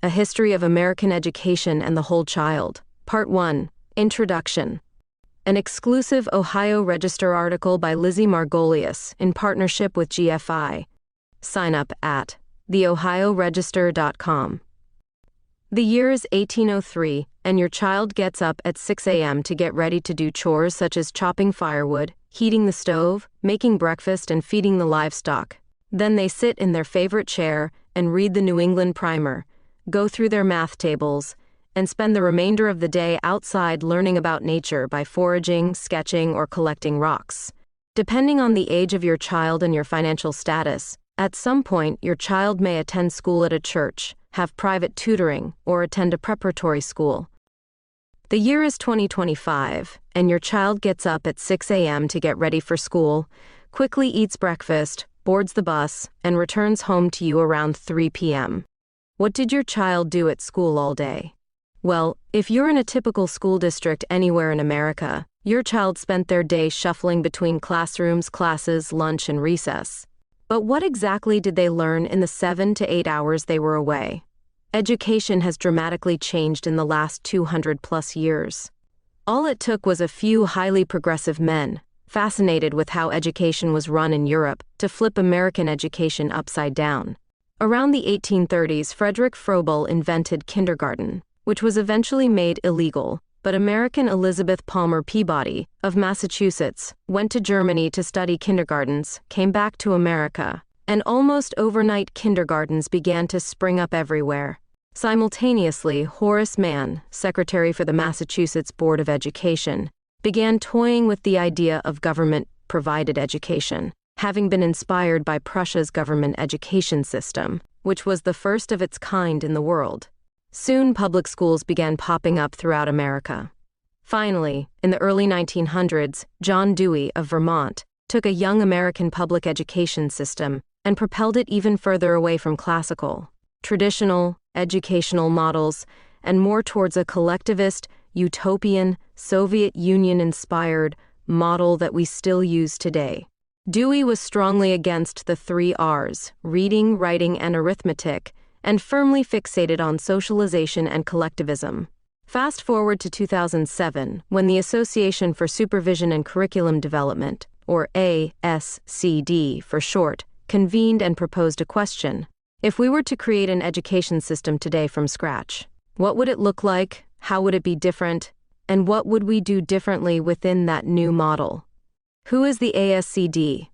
A History of American Education and the Whole Child. Part 1. Introduction. An exclusive Ohio Register article by Lizzie Margolius in partnership with GFI. Sign up at theohioregister.com. The year is 1803, and your child gets up at 6 a.m. to get ready to do chores such as chopping firewood, heating the stove, making breakfast, and feeding the livestock. Then they sit in their favorite chair and read the New England Primer, go through their math tables, and spend the remainder of the day outside learning about nature by foraging, sketching, or collecting rocks. Depending on the age of your child and your financial status, at some point your child may attend school at a church, have private tutoring, or attend a preparatory school. The year is 2025, and your child gets up at 6 a.m. to get ready for school, quickly eats breakfast, boards the bus, and returns home to you around 3 p.m. What did your child do at school all day? Well, if you're in a typical school district anywhere in America, your child spent their day shuffling between classrooms, classes, lunch, and recess. But what exactly did they learn in the 7 to 8 hours they were away? Education has dramatically changed in the last 200+ years. All it took was a few highly progressive men, fascinated with how education was run in Europe, to flip American education upside down. Around the 1830s, Frederick Froebel invented kindergarten, which was eventually made illegal, but American Elizabeth Palmer Peabody, of Massachusetts, went to Germany to study kindergartens, came back to America, and almost overnight kindergartens began to spring up everywhere. Simultaneously, Horace Mann, secretary for the Massachusetts Board of Education, began toying with the idea of government-provided education, having been inspired by Prussia's government education system, which was the first of its kind in the world. Soon public schools began popping up throughout America. Finally, in the early 1900s, John Dewey of Vermont took a young American public education system and propelled it even further away from classical, traditional, educational models and more towards a collectivist, utopian, Soviet Union-inspired model that we still use today. Dewey was strongly against the 3 R's, reading, writing, and arithmetic, and firmly fixated on socialization and collectivism. Fast forward to 2007, when the Association for Supervision and Curriculum Development, or ASCD for short, convened and proposed a question. If we were to create an education system today from scratch, what would it look like? How would it be different? And what would we do differently within that new model? Who is the ASCD?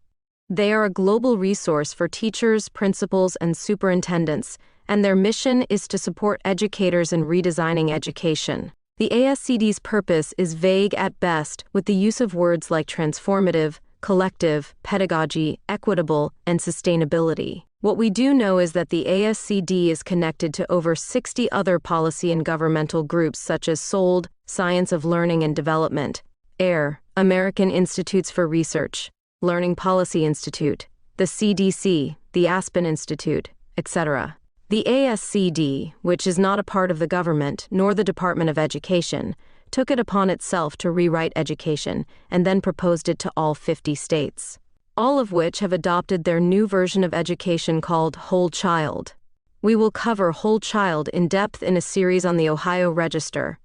They are a global resource for teachers, principals, and superintendents, and their mission is to support educators in redesigning education. The ASCD's purpose is vague at best, with the use of words like transformative, collective, pedagogy, equitable, and sustainability. What we do know is that the ASCD is connected to over 60 other policy and governmental groups such as SOLD, Science of Learning and Development, AIR, American Institutes for Research, Learning Policy Institute, the CDC, the Aspen Institute, etc. The ASCD, which is not a part of the government nor the Department of Education, took it upon itself to rewrite education and then proposed it to all 50 states, all of which have adopted their new version of education called Whole Child. We will cover Whole Child in depth in a series on the Ohio Register.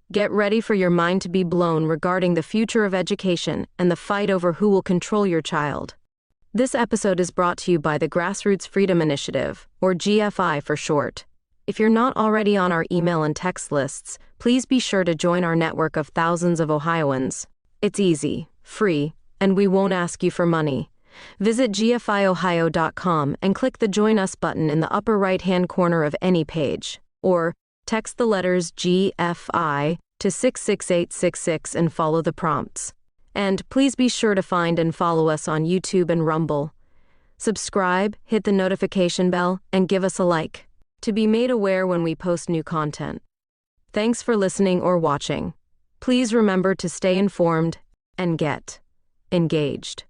Get ready for your mind to be blown regarding the future of education and the fight over who will control your child. This episode is brought to you by the Grassroots Freedom Initiative, or GFI for short. If you're not already on our email and text lists, please be sure to join our network of thousands of Ohioans. It's easy, free, and we won't ask you for money. Visit gfiohio.com and click the Join Us button in the upper right-hand corner of any page, or text the letters GFI to 66866 and follow the prompts. And please be sure to find and follow us on YouTube and Rumble. Subscribe, hit the notification bell, and give us a like to be made aware when we post new content. Thanks for listening or watching. Please remember to stay informed and get engaged.